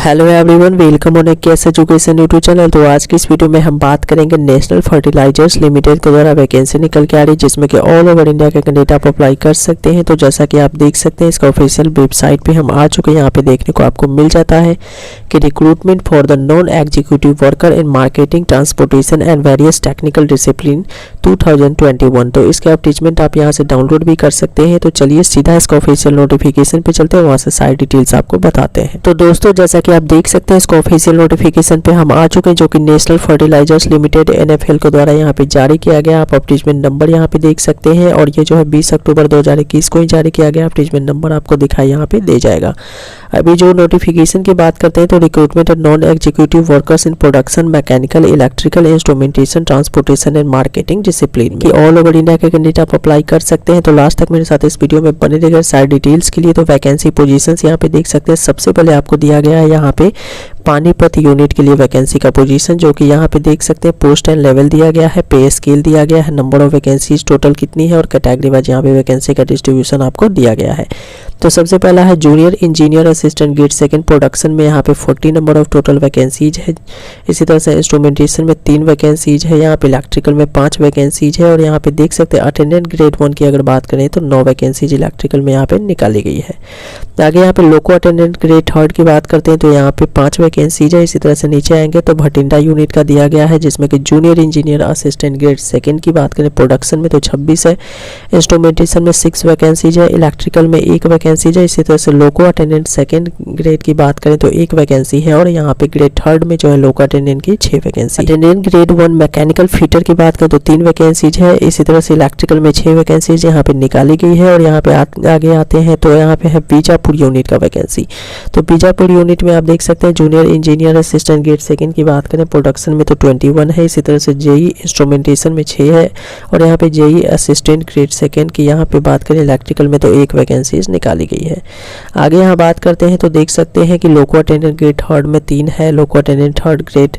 Hello everyone, welcome on KS education YouTube channel. तो आज की इस वीडियो में हम बात करेंगे नेशनल फर्टिलाइजर्स लिमिटेड के द्वारा वैकेंसी निकल के आ रही है, जिसमें कि ऑल ओवर इंडिया के कैंडिडेट आप अप्लाई कर सकते हैं। तो जैसा कि आप देख सकते हैं, इसका ऑफिशियल वेबसाइट पे हम आ चुके हैं। यहाँ पे देखने को आपको मिल जाता है कि recruitment for the non executive worker in marketing, transportation and various technical discipline 2021। तो इसके एडवर्टाइजमेंट आप यहाँ से डाउनलोड भी कर सकते हैं। तो चलिए सीधा इसका ऑफिशियल नोटिफिकेशन पे चलते हैं, वहाँ से सारी डिटेल्स आपको बताते हैं। तो दोस्तों, जैसा कि आप देख सकते हैं, इसको ऑफिशियल नोटिफिकेशन पे हम आ चुके हैं, जो कि नेशनल फर्टिलाइजर्स लिमिटेड एनएफएल के द्वारा यहाँ पे जारी किया गया। आप एडवर्टाइजमेंट नंबर यहाँ पे देख सकते हैं, और ये जो है 20 अक्टूबर 2021 को ही जारी किया गया। एडवर्टाइजमेंट नंबर आपको दिखाई यहाँ पे दे जाएगा। अभी जो नोटिफिकेशन की बात करते हैं, तो recruitment and non executive workers in production, mechanical, electrical, instrumentation, transportation and marketing discipline की ऑल ओवर इंडिया के कैंडिडेट आप अप्लाई कर सकते हैं। तो लास्ट तक मेरे साथ इस वीडियो में बने रहिएगा सारी डिटेल्स के लिए। तो वैकेंसी पोजीशंस यहाँ पे देख सकते हैं। सबसे पहले आपको दिया गया है यहाँ पे पानीपत यूनिट के लिए वैकेंसी का पोजीशन, जो कि यहाँ पे देख सकते हैं। पोस्ट एंड लेवल दिया गया है, पे स्केल दिया गया है, नंबर ऑफ वैकेंसीज टोटल कितनी है, और कैटेगरी वाइज यहाँ पे वैकेंसी का डिस्ट्रीब्यूशन आपको दिया गया है। तो सबसे पहला है junior engineer assistant grade second production में यहाँ पे 40 नंबर ऑफ टोटल वैकेंसीज है। इसी तरह से इंस्ट्रूमेंटेशन में 3 वैकेंसीज है, यहाँ पे इलेक्ट्रिकल में 5 वैकेंसीज है, और यहाँ पे देख सकते हैं अटेंडेंट ग्रेड 1 की अगर बात करें तो 9 वैकेंसीज इलेक्ट्रिकल में यहाँ पे निकाली गई है। आगे यहाँ पे लोको अटेंडेंट ग्रेड 3 की बात करते हैं, तो यहाँ पे 5 वैकेंसीज है। इसी तरह से नीचे आएंगे तो भटिंडा यूनिट का दिया गया है, जिसमें कि junior engineer assistant grade second की बात करें प्रोडक्शन में तो 26 है। इंस्ट्रूमेंटेशन में 6 वैकेंसीज है, इलेक्ट्रिकल में 1 वैकेंसीज है। इसी तरह से लोको अटेंडेंट सेकंड ग्रेड की बात करें तो 1 वैकेंसी है, और यहाँ पे ग्रेड 3 में जो है लोको अटेंडेंट की 6 vacancy. Attendant grade 1 mechanical fitter की बात करें तो 3 वैकेंसीज है। इसी तरह से इलेक्ट्रिकल में 6 वैकेंसीज यहाँ पे निकाली गई है, और यहाँ पे आगे आते हैं तो यहाँ पे है बीजापुर यूनिट का वैकेंसी। तो बीजापुर यूनिट में आप देख सकते हैं junior engineer assistant grade second की बात करें प्रोडक्शन में तो 21 है। इसी तरह से जेई इंस्ट्रूमेंटेशन में 6 है, और यहाँ पे जेई असिस्टेंट ग्रेड सेकंड की यहाँ पे बात करें इलेक्ट्रिकल में तो 1 वैकेंसीज निकाली गई है। आगे यहाँ बात करते हैं तो देख सकते हैं कि लोको अटेंडेंट ग्रेड 3 में 3 है। लोको अटेंडेंट 3 ग्रेड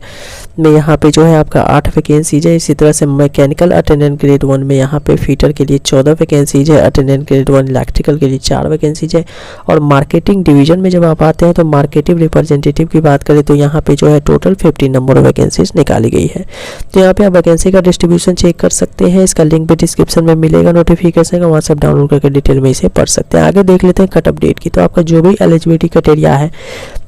में यहाँ पे जो है आपका 8 वैकेंसीज है। इसी तरह से मैकेनिकल अटेंडेंट ग्रेड 1 में यहाँ पे फीटर के लिए 14 वैकेंसीज है। अटेंडेंट ग्रेड 1 इलेक्ट्रिकल के लिए 4 वैकेंसीज है। और मार्केटिंग डिवीजन में जब आप आते हैं तो मार्केटिंग रिप्रेजेंटेटिव की बात करें तो यहाँ पे जो है टोटल 15 नंबर ऑफ वैकेंसीज निकाली गई है। तो यहाँ पे आप वैकेंसी का डिस्ट्रीब्यूशन चेक कर सकते हैं। इसका लिंक भी डिस्क्रिप्शन में मिलेगा नोटिफिकेशन का, वहाँ से आप डाउनलोड करके डिटेल में इसे पढ़ सकते हैं। आगे देख लेते हैं कट अपडेट की। तो आपका जो भी एलिजिबिलिटी क्राइटेरिया है,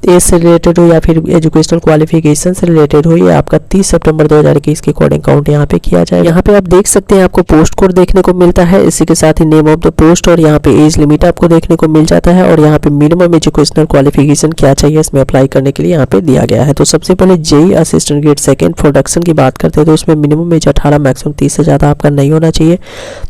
एज से रिलेटेड हो या फिर एजुकेशनल क्वालिफिकेशन से रिलेटेड हो, ये आपका 30 सितंबर 2021 के अकॉर्डिंग काउंट यहाँ पे किया जाए। यहाँ पे आप देख सकते हैं आपको पोस्ट कोड देखने को मिलता है, इसी के साथ ही नेम ऑफ द पोस्ट, और यहाँ पे एज लिमिट आपको देखने को मिल जाता है, और यहाँ पे मिनिमम एजुकेशनल क्वालिफिकेशन क्या चाहिए इसमें अप्लाई करने के लिए यहाँ पे दिया गया है। तो सबसे पहले JE assistant grade second production की बात करते हैं तो उसमें मिनिमम एज 18 मैक्सिमम 30 से ज़्यादा आपका नहीं होना चाहिए,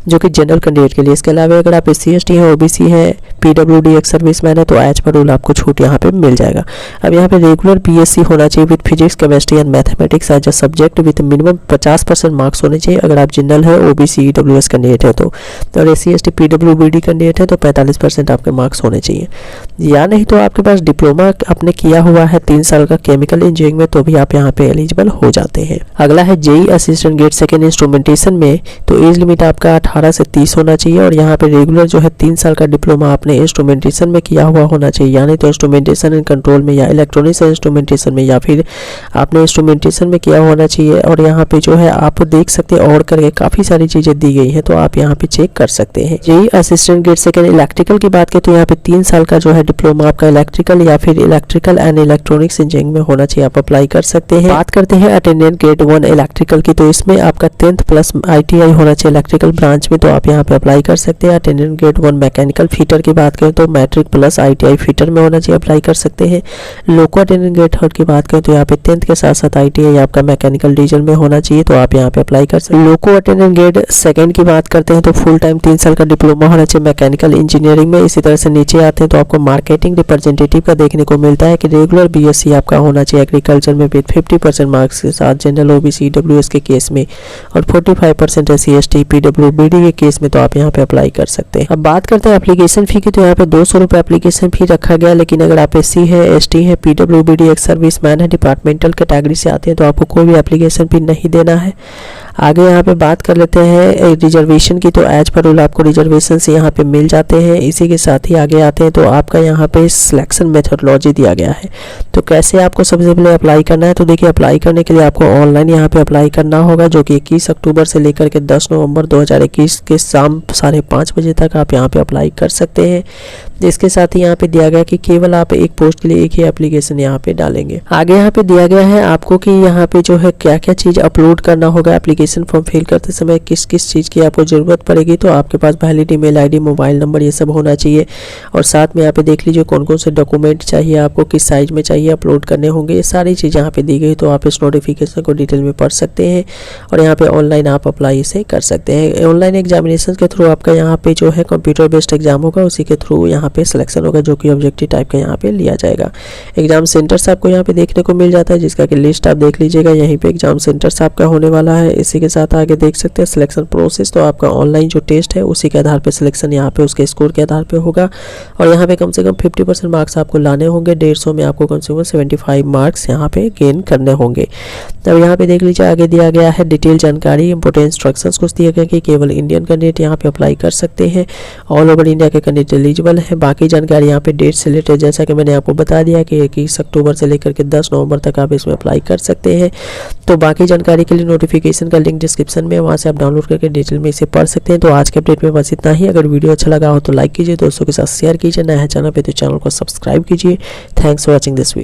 जो कि जनरल कैंडिडेट के लिए। इसके अलावा अगर आप SC ST है, OBC है, PWD एक्स सर्विसमैन है तो एज पर रूल आपको छूट यहाँ पे मिल जाएगा। अब यहाँ पे रेगुलर BSc होना चाहिए with physics, chemistry and mathematics as a subject with minimum 50% marks होने चाहिए अगर आप जनरल है, OBC EWS कैंडिडेट है तो। और SC ST PWBD कैंडिडेट है तो 45% आपके मार्क्स होने चाहिए। या नहीं तो आपके पास डिप्लोमा आपने किया हुआ है 3 साल का केमिकल इंजीनियरिंग में, तो भी आप यहाँ पे एलिजिबल हो जाते हैं। अगला है JE assistant grade second instrumentation में, तो एज लिमिट आपका 18 से 30 होना चाहिए, और यहाँ पे रेगुलर जो है 3 साल का डिप्लोमा आपने इंस्ट्रूमेंटेशन में किया हुआ होना चाहिए, यानी तो इंस्ट्रूमेंटेशन एंड कंट्रोल में या इलेक्ट्रॉनिक्स इंस्ट्रूमेंटेशन में, या फिर आपने इंस्ट्रूमेंटेशन में किया होना चाहिए। और यहाँ पे जो है आप देख सकते हैं और करके काफ़ी सारी चीज़ें दी गई हैं, तो आप यहाँ पे चेक कर सकते हैं। JE assistant grade second electrical की बात करें तो यहाँ पे 3 साल का जो है डिप्लोमा आपका इलेक्ट्रिकल या फिर इलेक्ट्रिकल एंड इलेक्ट्रॉनिक्स इंजीनियरिंग में होना चाहिए, आप अप्लाई कर सकते हैं। बात करते हैं अटेंडेंट ग्रेड 1 इलेक्ट्रिकल की, तो इसमें आपका 10th प्लस ITI होना चाहिए इलेक्ट्रिकल ब्रांच में, तो आप यहाँ पे अप्लाई कर सकते हैं। अटेंडेंट ग्रेड 1 मैकेनिकल फीटर की बात करें तो मैट्रिक प्लस ITI फीटर में होना चाहिए, अप्लाई कर सकते हैं। लोको अटेंडेंट ग्रेड 3 की बात करें तो यहाँ पे 10th के साथ साथ ITI आपका मैकेनिकल डीजल में होना चाहिए, तो आप यहाँ पे अप्लाई कर सकते हैं। लोको अटेंडेंट ग्रेड सेकंड की बात करते हैं तो फुल टाइम 3 साल का डिप्लोमा होना चाहिए मैकेनिकल इंजीनियरिंग में। इसी तरह से नीचे आते हैं तो आपको मार्केटिंग रिप्रेजेंटेटिव का देखने को मिलता है कि रेगुलर BSc आपका होना चाहिए एग्रीकल्चर में विद 50% मार्क्स के साथ, जनरल OBC EWS के केस में, और 45% SC ST PWBD के केस में, तो आप यहाँ पे अप्लाई कर सकते हैं। अब बात करते हैं एप्लीकेशन फी की, तो यहाँ पे 200 रुपये एप्लीकेशन फी रखा गया, लेकिन अगर आप SC है, ST है, PWBD एक्स सर्विसमैन है, डिपार्टमेंटल कैटेगरी से आते हैं तो आपको कोई भी एप्लीकेशन फी नहीं देना है। आगे यहाँ पे बात कर लेते हैं रिजर्वेशन की। तो एज पर रूल आपको रिजर्वेशन से यहाँ पे मिल जाते हैं। इसी के साथ ही आगे आते हैं तो आपका यहाँ पे सिलेक्शन मेथोडोलॉजी दिया गया है। तो कैसे आपको सबसे पहले अप्लाई करना है, तो देखिए अप्लाई करने के लिए आपको ऑनलाइन यहाँ पे अप्लाई करना होगा, जो कि 21 अक्टूबर से लेकर के 10 नवंबर 2021 के शाम 5:30 बजे तक आप यहाँ पे अप्लाई कर सकते हैं। इसके साथ ही यहाँ पे दिया गया कि केवल आप एक पोस्ट के लिए एक ही एप्लीकेशन यहाँ पे डालेंगे। आगे यहाँ पे दिया गया है आपको कि यहाँ पे जो है क्या क्या चीज़ अपलोड करना होगा। एप्लीकेशन फॉर्म फिल करते समय किस किस चीज़ की आपको ज़रूरत पड़ेगी, तो आपके पास valid email ID, mobile number ये सब होना चाहिए। और साथ में यहाँ पे देख लीजिए कौन कौन से डॉक्यूमेंट चाहिए आपको, किस साइज में चाहिए अपलोड करने होंगे, ये सारी चीज़ यहाँ पे दी गई। तो आप इस नोटिफिकेशन को डिटेल में पढ़ सकते हैं और यहाँ पे ऑनलाइन आप अप्लाई इसे कर सकते हैं। ऑनलाइन एग्जामिनेशन के थ्रू आपका यहाँ पे जो है कंप्यूटर बेस्ड एग्जाम होगा, उसी के थ्रू यहाँ पे सिलेक्शन होगा, जो कि ऑब्जेक्टिव टाइप का यहाँ पे लिया जाएगा। एग्जाम सेंटर्स आपको यहाँ पे देखने को मिल जाता है, जिसका कि लिस्ट आप देख लीजिएगा। यहीं पे एग्जाम सेंटर्स आपका होने वाला है। इसी के साथ आगे देख सकते हैं सिलेक्शन प्रोसेस। तो आपका ऑनलाइन जो टेस्ट है उसी के आधार पर सिलेक्शन यहाँ पे उसके स्कोर के आधार पर होगा। और यहाँ पे कम से कम 50% मार्क्स आपको लाने होंगे। 150 में आपको कम से कम 75 मार्क्स यहाँ पे गेन करने होंगे। तब यहाँ पे देख लीजिए आगे दिया गया है डिटेल जानकारी, इंपोर्टेंट इंस्ट्रक्शंस कुछ दिए गए कि केवल इंडियन कैंडिडेट यहाँ पे अप्लाई कर सकते हैं, ऑल ओवर इंडिया के कैंडिडेट एलिजिबल है। बाकी जानकारी यहाँ पे डेट से रिलेटेड जैसा कि मैंने आपको बता दिया कि 21 अक्टूबर से लेकर के 10 नवंबर तक आप इसमें अप्लाई कर सकते हैं। तो बाकी जानकारी के लिए नोटिफिकेशन का लिंक डिस्क्रिप्शन में, वहाँ से आप डाउनलोड करके डिटेल में इसे पढ़ सकते हैं। तो आज के अपडेट में बस इतना ही। अगर वीडियो अच्छा लगा हो तो लाइक कीजिए, दोस्तों के साथ शेयर कीजिए, नया है चैनल पे तो चैनल को सब्सक्राइब कीजिए। Thanks for watching this video.